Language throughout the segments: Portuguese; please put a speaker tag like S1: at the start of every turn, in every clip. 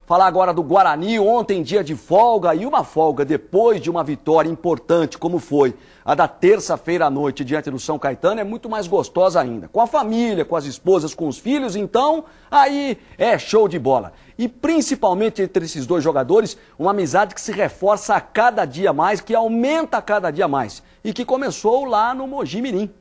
S1: Falar agora do Guarani, ontem dia de folga e uma folga depois de uma vitória importante como foi a da terça-feira à noite diante do São Caetano é muito mais gostosa ainda. Com a família, com as esposas, com os filhos, então aí é show de bola. E principalmente entre esses dois jogadores, uma amizade que se reforça a cada dia mais, que aumenta a cada dia mais e que começou lá no Mogi Mirim.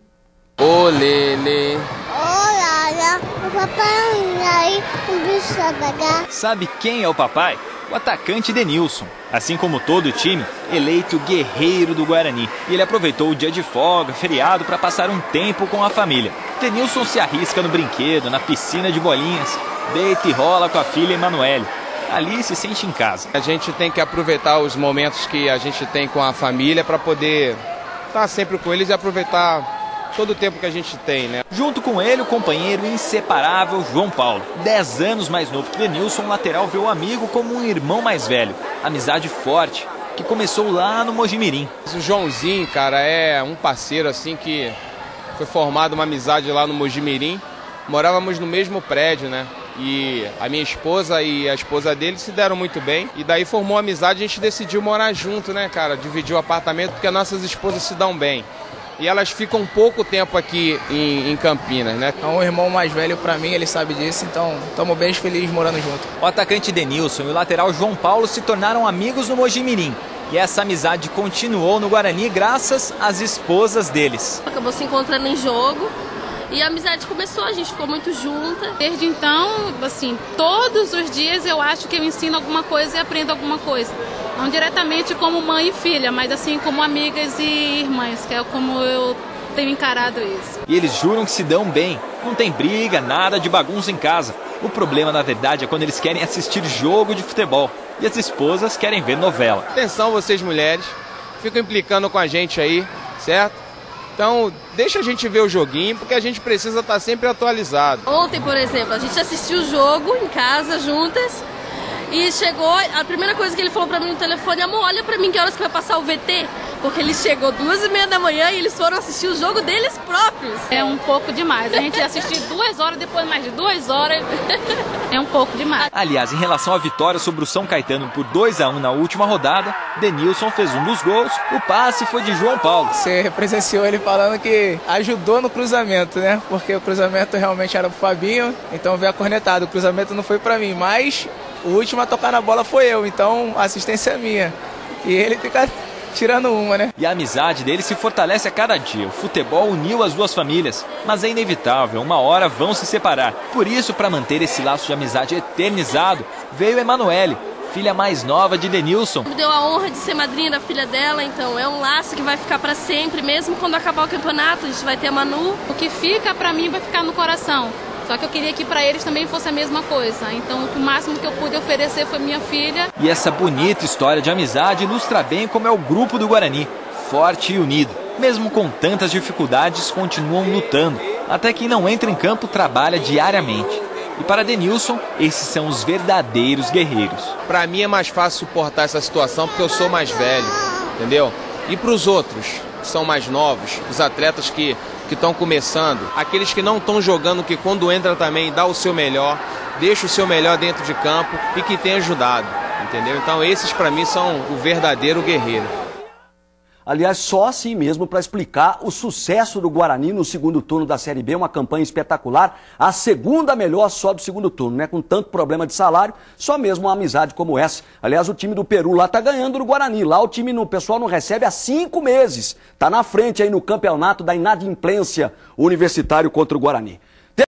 S2: Ô Lele.
S3: Olha, o papai aí com bicho pegar.
S4: Sabe quem é o papai? O atacante Denilson. Assim como todo o time, eleito guerreiro do Guarani. E ele aproveitou o dia de folga, feriado, para passar um tempo com a família. Denilson se arrisca no brinquedo, na piscina de bolinhas, deita e rola com a filha Emanuele. Ali se sente em casa.
S2: A gente tem que aproveitar os momentos que a gente tem com a família para poder estar sempre com eles e aproveitar todo o tempo que a gente tem, né?
S4: Junto com ele, o companheiro inseparável João Paulo. 10 anos mais novo que Denilson, o lateral vê o amigo como um irmão mais velho. Amizade forte, que começou lá no Mogi Mirim.
S2: O Joãozinho, cara, é um parceiro assim que foi formado uma amizade lá no Mogi Mirim. Morávamos no mesmo prédio, né? E a minha esposa e a esposa dele se deram muito bem. E daí formou uma amizade, a gente decidiu morar junto, né, cara? Dividir o apartamento porque as nossas esposas se dão bem. E elas ficam pouco tempo aqui em Campinas, né?
S5: É um irmão mais velho pra mim, ele sabe disso, então estamos bem felizes morando junto.
S4: O atacante Denilson e o lateral João Paulo se tornaram amigos no Mogi Mirim. E essa amizade continuou no Guarani graças às esposas deles.
S6: Acabou se encontrando em jogo e a amizade começou, a gente ficou muito junta.
S7: Desde então, assim, todos os dias eu acho que eu ensino alguma coisa e aprendo alguma coisa. Não diretamente como mãe e filha, mas assim como amigas e irmãs, que é como eu tenho encarado isso.
S4: E eles juram que se dão bem. Não tem briga, nada de bagunça em casa. O problema, na verdade, é quando eles querem assistir jogo de futebol. E as esposas querem ver novela.
S2: Atenção vocês mulheres, ficam implicando com a gente aí, certo? Então, deixa a gente ver o joguinho, porque a gente precisa estar sempre atualizado.
S6: Ontem, por exemplo, a gente assistiu o jogo em casa, juntas. E chegou, a primeira coisa que ele falou pra mim no telefone: amor, olha pra mim que horas que vai passar o VT. Porque ele chegou 2h30 da manhã e eles foram assistir o jogo deles próprios.
S7: É um pouco demais. A gente assistir 2 horas, depois mais de 2 horas. É um pouco demais.
S4: Aliás, em relação à vitória sobre o São Caetano por 2-1 na última rodada, Denilson fez um dos gols, o passe foi de João Paulo.
S5: Você presenciou ele falando que ajudou no cruzamento, né? Porque o cruzamento realmente era pro Fabinho, então veio a cornetada. O cruzamento não foi pra mim, mas o último a tocar na bola foi eu, então a assistência é minha. E ele fica tirando uma, né?
S4: E a amizade dele se fortalece a cada dia. O futebol uniu as duas famílias, mas é inevitável, uma hora vão se separar. Por isso, para manter esse laço de amizade eternizado, veio Emanuele, filha mais nova de Denilson.
S6: Me deu a honra de ser madrinha da filha dela, então é um laço que vai ficar para sempre, mesmo quando acabar o campeonato, a gente vai ter a Manu.
S7: O que fica pra mim vai ficar no coração. Só que eu queria que para eles também fosse a mesma coisa. Então o máximo que eu pude oferecer foi minha filha.
S4: E essa bonita história de amizade ilustra bem como é o grupo do Guarani, forte e unido. Mesmo com tantas dificuldades, continuam lutando. Até quem não entra em campo trabalha diariamente. E para Denilson, esses são os verdadeiros guerreiros.
S2: Para mim é mais fácil suportar essa situação porque eu sou mais velho, entendeu? E para os outros, que são mais novos, os atletas que estão começando, aqueles que não estão jogando, que quando entra também dá o seu melhor, deixa o seu melhor dentro de campo e que tem ajudado, entendeu? Então esses para mim são o verdadeiro guerreiro.
S1: Aliás, só assim mesmo para explicar o sucesso do Guarani no segundo turno da Série B, uma campanha espetacular, a segunda melhor só do segundo turno, né? Com tanto problema de salário, só mesmo uma amizade como essa. Aliás, o time do Peru lá tá ganhando do Guarani, lá o pessoal não recebe há 5 meses, tá na frente aí no campeonato da inadimplência universitário contra o Guarani.